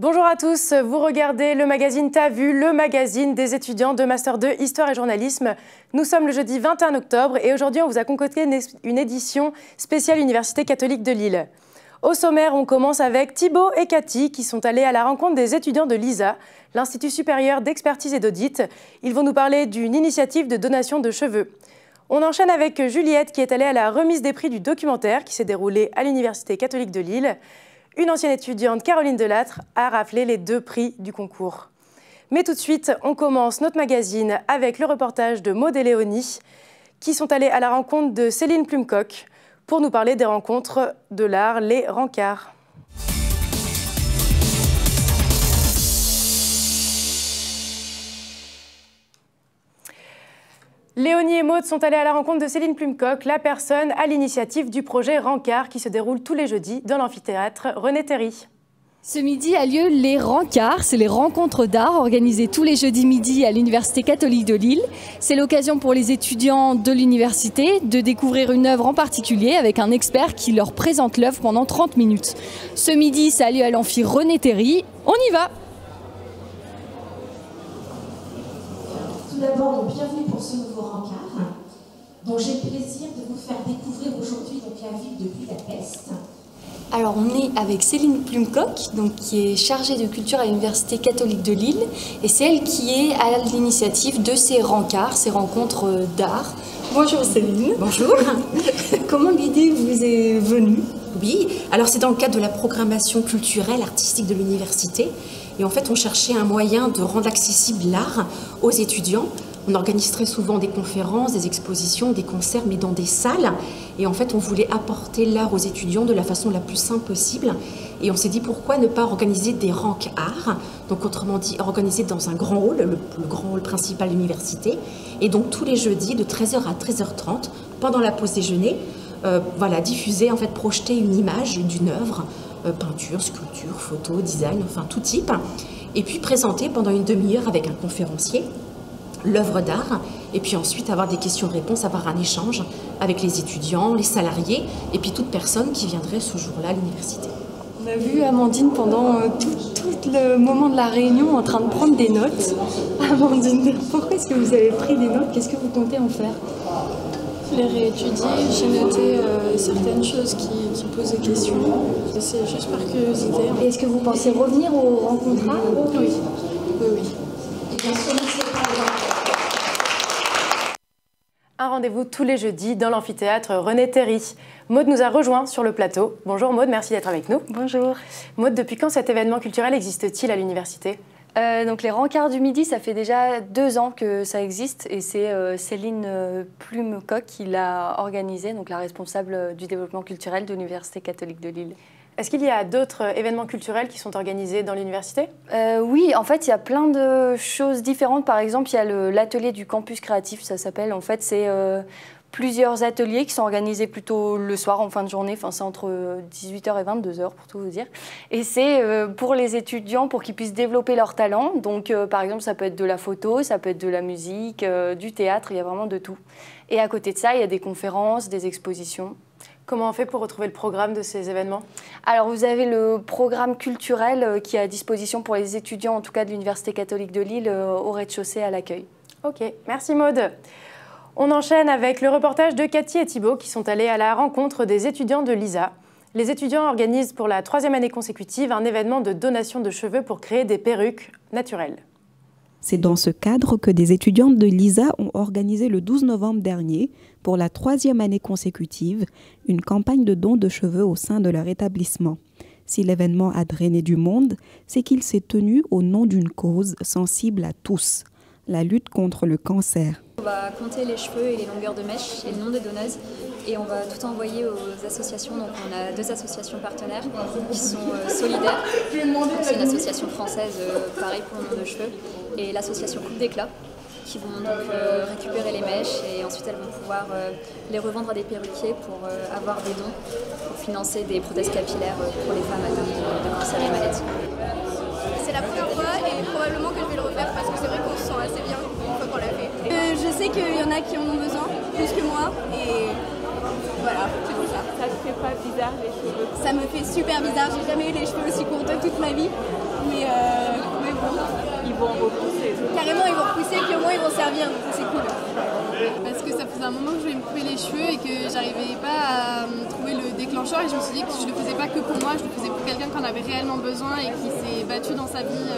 Bonjour à tous, vous regardez le magazine T'as vu, le magazine des étudiants de Master 2 Histoire et Journalisme. Nous sommes le jeudi 21 octobre et aujourd'hui on vous a concocté une édition spéciale Université catholique de Lille. Au sommaire, on commence avec Thibaut et Cathy qui sont allés à la rencontre des étudiants de l'ISA, l'Institut supérieur d'expertise et d'audit. Ils vont nous parler d'une initiative de donation de cheveux. On enchaîne avec Juliette qui est allée à la remise des prix du documentaire qui s'est déroulé à l'Université catholique de Lille. Une ancienne étudiante, Caroline Delattre, a raflé les 2 prix du concours. Mais tout de suite, on commence notre magazine avec le reportage de Maud et Léonie qui sont allés à la rencontre de Céline Plumcock pour nous parler des rencontres de l'art, les rencarts. Léonie et Maud sont allées à la rencontre de Céline Plumcock, la personne à l'initiative du projet Rencarts qui se déroule tous les jeudis dans l'amphithéâtre René Théry. Ce midi a lieu les Rencarts, c'est les rencontres d'art organisées tous les jeudis midi à l'Université catholique de Lille. C'est l'occasion pour les étudiants de l'université de découvrir une œuvre en particulier avec un expert qui leur présente l'œuvre pendant 30 minutes. Ce midi, ça a lieu à l'amphi René Théry. On y va! Tout d'abord, bienvenue pour ce nouveau rencard, dont j'ai le plaisir de vous faire découvrir aujourd'hui la ville de Budapest. Alors on est avec Céline Plumcock, qui est chargée de culture à l'Université catholique de Lille, et c'est elle qui est à l'initiative de ces rencarts, ces rencontres d'art. Bonjour Céline. Bonjour. Comment l'idée vous est venue? Oui, alors c'est dans le cadre de la programmation culturelle, artistique de l'université. Et en fait, on cherchait un moyen de rendre accessible l'art aux étudiants. On organise très souvent des conférences, des expositions, des concerts, mais dans des salles. Et en fait, on voulait apporter l'art aux étudiants de la façon la plus simple possible. Et on s'est dit, pourquoi ne pas organiser des rencarts, donc autrement dit, organiser dans un grand hall, le grand hall principal de l'université. Et donc, tous les jeudis, de 13h à 13h30, pendant la pause déjeuner, diffuser, en fait, projeter une image d'une œuvre, peinture, sculpture, photo, design, enfin tout type, et puis présenter pendant une demi-heure avec un conférencier l'œuvre d'art, et puis ensuite avoir des questions-réponses, avoir un échange avec les étudiants, les salariés, et puis toute personne qui viendrait ce jour-là à l'université. On a vu Amandine pendant tout le moment de la réunion en train de prendre des notes. Amandine, pourquoi est-ce que vous avez pris des notes? Qu'est-ce que vous comptez en faire? Les réétudier, j'ai noté certaines choses qui posent des questions. C'est juste par curiosité. Et est-ce que vous pensez revenir aux rencontres? Oui. Oui. Et bien sûr, Un rendez-vous tous les jeudis dans l'amphithéâtre René Théry. Maud nous a rejoint sur le plateau. Bonjour Maud, merci d'être avec nous. Bonjour. Maud, depuis quand cet événement culturel existe-t-il à l'université ? Donc les rencarts du midi, ça fait déjà 2 ans que ça existe et c'est Céline Plumcock qui l'a organisé, donc la responsable du développement culturel de l'Université catholique de Lille. Est-ce qu'il y a d'autres événements culturels qui sont organisés dans l'université? Oui, en fait, il y a plein de choses différentes. Par exemple, il y a l'atelier du campus créatif, ça s'appelle. En fait, c'est plusieurs ateliers qui sont organisés plutôt le soir, en fin de journée. Enfin, c'est entre 18h et 22h, pour tout vous dire. Et c'est pour les étudiants, pour qu'ils puissent développer leur talent. Donc, par exemple, ça peut être de la photo, ça peut être de la musique, du théâtre, il y a vraiment de tout. Et à côté de ça, il y a des conférences, des expositions. Comment on fait pour retrouver le programme de ces événements? Alors, vous avez le programme culturel qui est à disposition pour les étudiants, en tout cas de l'Université catholique de Lille, au rez-de-chaussée à l'accueil. Ok, merci Maud. On enchaîne avec le reportage de Cathy et Thibaut qui sont allés à la rencontre des étudiants de l'ISA. Les étudiants organisent pour la 3e année consécutive un événement de donation de cheveux pour créer des perruques naturelles. C'est dans ce cadre que des étudiantes de l'ISA ont organisé le 12 novembre dernier, pour la 3e année consécutive, une campagne de dons de cheveux au sein de leur établissement. Si l'événement a drainé du monde, c'est qu'il s'est tenu au nom d'une cause sensible à tous, la lutte contre le cancer. On va compter les cheveux et les longueurs de mèches et le nom des donneuses et on va tout envoyer aux associations. Donc on a 2 associations partenaires qui sont solidaires. C'est une association française, pareil pour le nom de cheveux, et l'association Coupe d'éclat qui vont donc récupérer les mèches et ensuite elles vont pouvoir les revendre à des perruquiers pour avoir des dons pour financer des prothèses capillaires pour les femmes atteintes de cancer et maladies. C'est la première fois et probablement que je vais le refaire parce que c'est vrai qu'on se sent assez bien une fois qu'on l'a fait. Je sais qu'il y en a qui en ont besoin, plus que moi, et voilà, c'est pour ça. Ça te fait pas bizarre les cheveux? Ça me fait super bizarre, j'ai jamais eu les cheveux aussi courts de toute ma vie, mais Et mais bon, ils vont repousser. Carrément, ils vont repousser, puis au moins ils vont servir, donc c'est cool. Parce que ça faisait un moment que je voulais me couper les cheveux et que j'arrivais pas à trouver le déclencheur, et je me suis dit que je le faisais pas que pour moi, je le faisais pour quelqu'un qui en avait réellement besoin et qui s'est battu dans sa vie,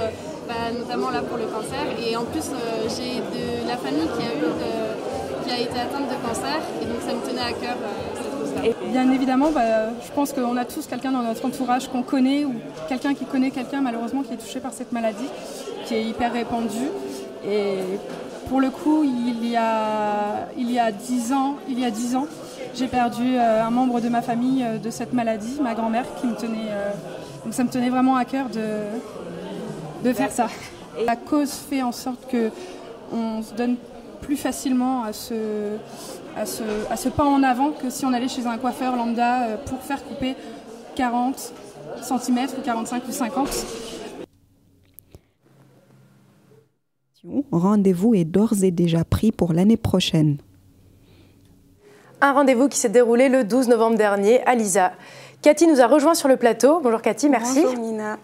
notamment là pour le cancer. Et en plus, j'ai de la famille qui a été atteinte de cancer, et donc ça me tenait à cœur cette cause-là. Et bien évidemment, je pense qu'on a tous quelqu'un dans notre entourage qu'on connaît, ou quelqu'un qui connaît quelqu'un malheureusement qui est touché par cette maladie, qui est hyper répandue. Et pour le coup, il y a 10 ans, j'ai perdu un membre de ma famille de cette maladie, ma grand-mère, qui me tenait. Donc ça me tenait vraiment à cœur de faire ça. Et la cause fait en sorte qu'on se donne plus facilement à ce pas en avant que si on allait chez un coiffeur lambda pour faire couper 40 cm ou 45 ou 50. Rendez-vous est d'ores et déjà pris pour l'année prochaine. Un rendez-vous qui s'est déroulé le 12 novembre dernier à l'ISA. Cathy nous a rejoint sur le plateau. Bonjour Cathy, merci. Bonjour Nina.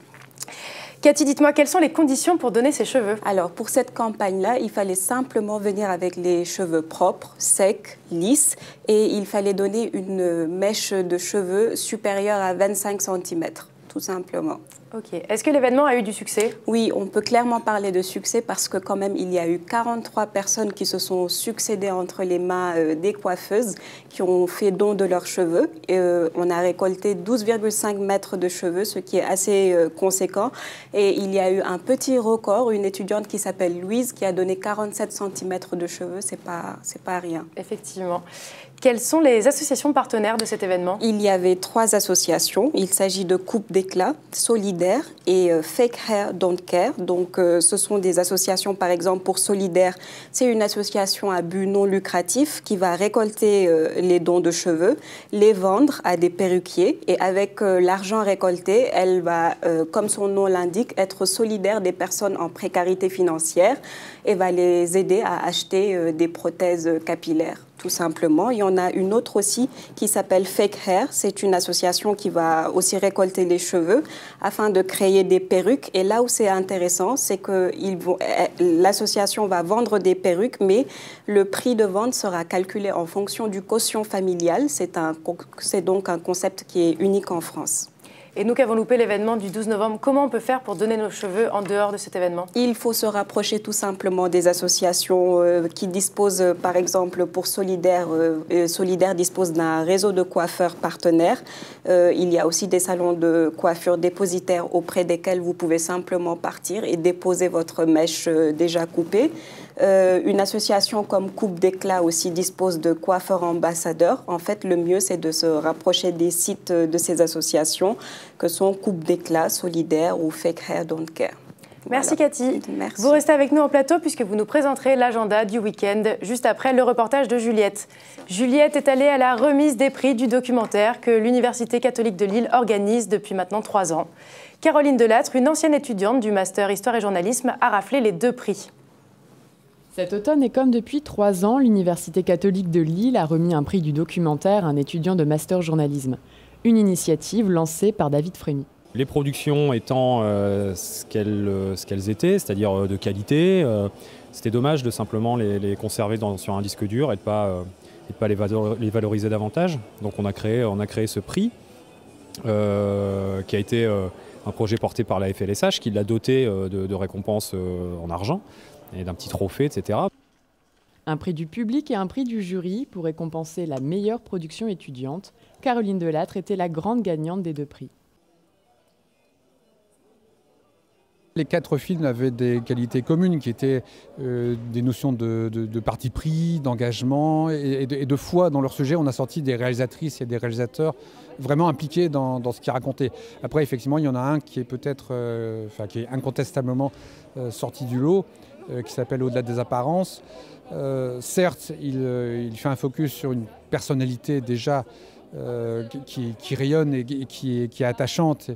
Cathy, dites-moi, quelles sont les conditions pour donner ses cheveux? Alors, pour cette campagne-là, il fallait simplement venir avec les cheveux propres, secs, lisses, et il fallait donner une mèche de cheveux supérieure à 25 cm, tout simplement. Ok. Est-ce que l'événement a eu du succès? Oui, on peut clairement parler de succès parce que quand même, il y a eu 43 personnes qui se sont succédées entre les mains des coiffeuses qui ont fait don de leurs cheveux. On a récolté 12,5 mètres de cheveux, ce qui est assez conséquent. Et il y a eu un petit record, une étudiante qui s'appelle Louise qui a donné 47 cm de cheveux. C'est pas rien. Effectivement. Quelles sont les associations partenaires de cet événement? Il y avait 3 associations. Il s'agit de Coupe d'éclat, Solidaire et Fake Hair Don't Care. Donc, ce sont des associations, par exemple, pour Solidaire. C'est une association à but non lucratif qui va récolter les dons de cheveux, les vendre à des perruquiers. Et avec l'argent récolté, elle va, comme son nom l'indique, être solidaire des personnes en précarité financière et va les aider à acheter des prothèses capillaires. Tout simplement. Il y en a une autre aussi qui s'appelle Fake Hair. C'est une association qui va aussi récolter les cheveux afin de créer des perruques. Et là où c'est intéressant, c'est que l'association va vendre des perruques, mais le prix de vente sera calculé en fonction du quotient familial. C'est donc un concept qui est unique en France. Et nous qui avons loupé l'événement du 12 novembre, comment on peut faire pour donner nos cheveux en dehors de cet événement? Il faut se rapprocher tout simplement des associations qui disposent, par exemple, pour Solidaire, Solidaire dispose d'un réseau de coiffeurs partenaires. Il y a aussi des salons de coiffure dépositaires auprès desquels vous pouvez simplement partir et déposer votre mèche déjà coupée. Une association comme Coupe d'éclat aussi dispose de coiffeurs ambassadeurs. En fait, le mieux, c'est de se rapprocher des sites de ces associations que sont Coupe d'éclat, Solidaire ou Fake Hair Don't Care. Merci voilà. Cathy. Merci. Vous restez avec nous en plateau puisque vous nous présenterez l'agenda du week-end juste après le reportage de Juliette. Juliette est allée à la remise des prix du documentaire que l'Université catholique de Lille organise depuis maintenant 3 ans. Caroline Delattre, une ancienne étudiante du Master Histoire et Journalisme, a raflé les 2 prix. Cet automne, et comme depuis 3 ans, l'Université catholique de Lille a remis un prix du documentaire à un étudiant de Master Journalisme. Une initiative lancée par David Frémy. Les productions étant ce qu'elles étaient, c'est-à-dire de qualité, c'était dommage de simplement les conserver sur un disque dur et de pas les valoriser davantage. Donc on a créé ce prix qui a été un projet porté par la FLSH qui l'a doté de récompenses en argent et d'un petit trophée, etc. Un prix du public et un prix du jury pour récompenser la meilleure production étudiante. Caroline Delattre était la grande gagnante des 2 prix. Les 4 films avaient des qualités communes qui étaient des notions de parti pris, d'engagement et de foi dans leur sujet. On a sorti des réalisatrices et des réalisateurs vraiment impliqués dans ce qu'ils racontaient. Après, effectivement, il y en a un qui est peut-être, qui est incontestablement sorti du lot, qui s'appelle Au-delà des apparences. Certes, il fait un focus sur une personnalité déjà qui rayonne et qui est attachante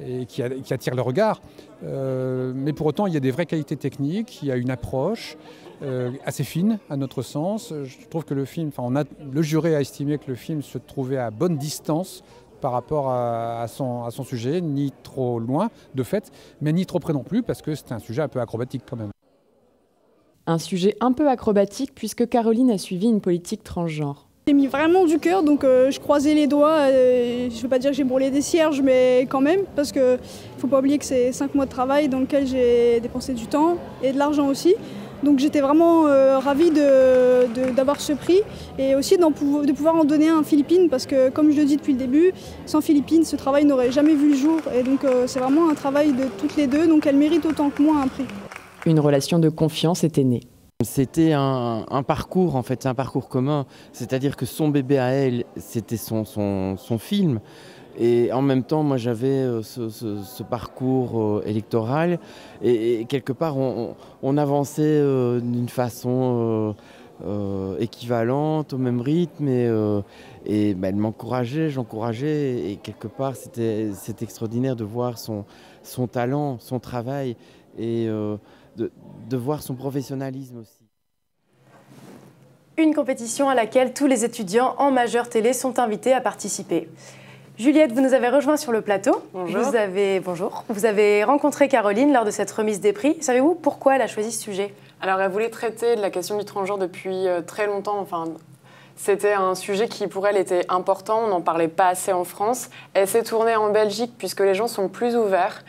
et qui attire le regard. Mais pour autant, il y a des vraies qualités techniques, il y a une approche assez fine à notre sens. Je trouve que le film, le jury a estimé que le film se trouvait à bonne distance par rapport à son sujet, ni trop loin de fait, mais ni trop près non plus, parce que c'est un sujet un peu acrobatique quand même. Un sujet un peu acrobatique puisque Caroline a suivi une politique transgenre. J'ai mis vraiment du cœur, donc je croisais les doigts. Je ne veux pas dire que j'ai brûlé des cierges, mais quand même, parce qu'il ne faut pas oublier que c'est 5 mois de travail dans lequel j'ai dépensé du temps et de l'argent aussi. Donc j'étais vraiment ravie d'avoir ce prix et aussi de pouvoir en donner un à Philippines, parce que comme je le dis depuis le début, sans Philippines, ce travail n'aurait jamais vu le jour. Et donc c'est vraiment un travail de toutes les deux, donc elle mérite autant que moi un prix. Une relation de confiance était née. C'était un parcours, en fait, un parcours commun. C'est-à-dire que son bébé à elle, c'était son film. Et en même temps, moi, j'avais ce parcours électoral. Et quelque part, on avançait d'une façon équivalente, au même rythme. Et elle m'encourageait, j'encourageais. Et quelque part, c'était extraordinaire de voir son talent, son travail. Et de voir son professionnalisme aussi. Une compétition à laquelle tous les étudiants en majeure télé sont invités à participer. Juliette, vous nous avez rejoint sur le plateau. Bonjour. Vous avez rencontré Caroline lors de cette remise des prix. Savez-vous pourquoi elle a choisi ce sujet? Alors, elle voulait traiter de la question du transgenre depuis très longtemps. Enfin, c'était un sujet qui, pour elle, était important. On n'en parlait pas assez en France. Elle s'est tournée en Belgique, puisque les gens sont plus ouverts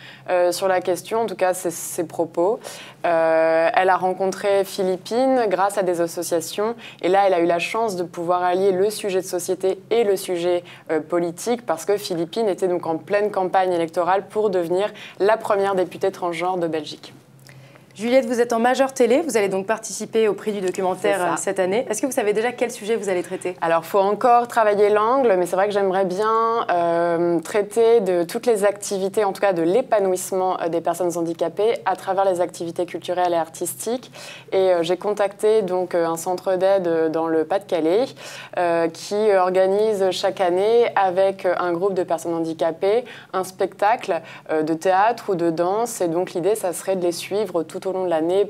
sur la question. En tout cas, c'est ses propos. Elle a rencontré Philippines grâce à des associations. Et là, elle a eu la chance de pouvoir allier le sujet de société et le sujet politique, parce que Philippines était donc en pleine campagne électorale pour devenir la première députée transgenre de Belgique. Juliette, vous êtes en majeure télé, vous allez donc participer au prix du documentaire cette année. Est-ce que vous savez déjà quel sujet vous allez traiter? Alors, il faut encore travailler l'angle, mais c'est vrai que j'aimerais bien traiter de toutes les activités, en tout cas de l'épanouissement des personnes handicapées à travers les activités culturelles et artistiques. Et j'ai contacté donc un centre d'aide dans le Pas-de-Calais qui organise chaque année avec un groupe de personnes handicapées un spectacle de théâtre ou de danse. Et donc l'idée, ça serait de les suivre tout au long de l'année,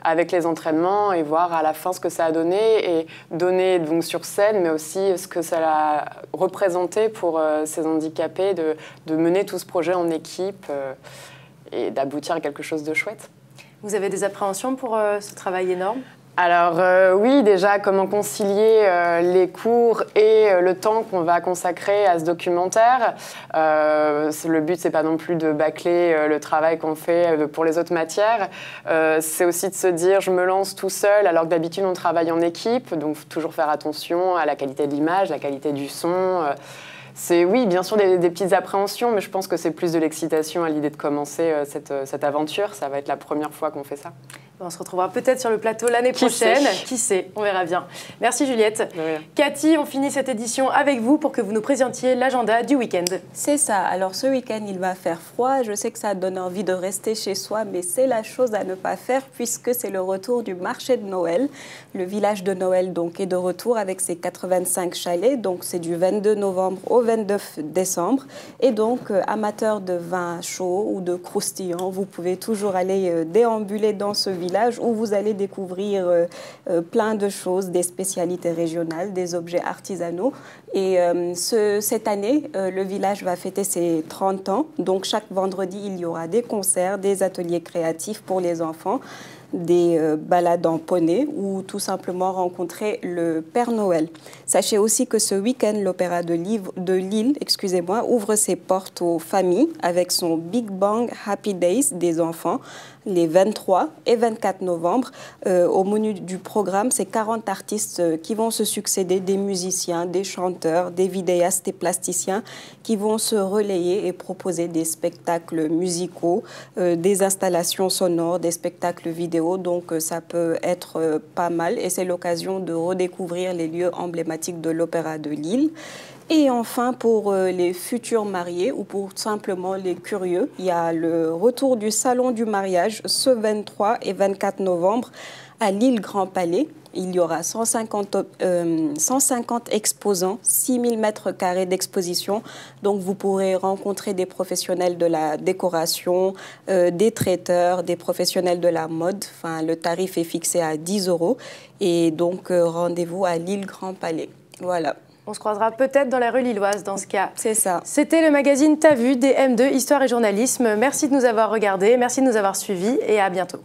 avec les entraînements, et voir à la fin ce que ça a donné, et donner donc sur scène, mais aussi ce que ça a représenté pour ces handicapés, de mener tout ce projet en équipe et d'aboutir à quelque chose de chouette. Vous avez des appréhensions pour ce travail énorme? Alors oui, déjà, comment concilier les cours et le temps qu'on va consacrer à ce documentaire. Le but, c'est pas non plus de bâcler le travail qu'on fait pour les autres matières. C'est aussi de se dire, je me lance tout seul, alors que d'habitude, on travaille en équipe. Donc, toujours faire attention à la qualité de l'image, la qualité du son. C'est, oui, bien sûr, des petites appréhensions, mais je pense que c'est plus de l'excitation à l'idée de commencer cette aventure. Ça va être la première fois qu'on fait ça. On se retrouvera peut-être sur le plateau l'année prochaine. Qui sait, on verra bien. Merci Juliette. Cathy, on finit cette édition avec vous pour que vous nous présentiez l'agenda du week-end. C'est ça. Alors ce week-end, il va faire froid. Je sais que ça donne envie de rester chez soi, mais c'est la chose à ne pas faire puisque c'est le retour du marché de Noël. Le village de Noël donc est de retour avec ses 85 chalets. Donc c'est du 22 novembre au 29 décembre. Et donc, amateurs de vin chaud ou de croustillant, vous pouvez toujours aller déambuler dans ce village où vous allez découvrir plein de choses, des spécialités régionales, des objets artisanaux. Et cette année, le village va fêter ses 30 ans. Donc chaque vendredi, il y aura des concerts, des ateliers créatifs pour les enfants, des balades en poney ou tout simplement rencontrer le Père Noël. Sachez aussi que ce week-end, l'Opéra de Lille ouvre ses portes aux familles avec son Big Bang Happy Days des enfants les 23 et 24 novembre. Au menu du programme, c'est 40 artistes qui vont se succéder, des musiciens, des chanteurs, des vidéastes et plasticiens qui vont se relayer et proposer des spectacles musicaux, des installations sonores, des spectacles vidéo. Donc ça peut être pas mal et c'est l'occasion de redécouvrir les lieux emblématiques de l'Opéra de Lille. Et enfin, pour les futurs mariés ou pour simplement les curieux, il y a le retour du Salon du mariage ce 23 et 24 novembre à Lille Grand Palais. Il y aura 150 exposants, 6000 mètres carrés d'exposition. Donc, vous pourrez rencontrer des professionnels de la décoration, des traiteurs, des professionnels de la mode. Enfin, le tarif est fixé à 10 €. Et donc, rendez-vous à Lille Grand Palais. Voilà. On se croisera peut-être dans la rue lilloise dans ce cas. C'est ça. C'était le magazine T'as vu des M2 Histoire et Journalisme. Merci de nous avoir regardés, merci de nous avoir suivis et à bientôt.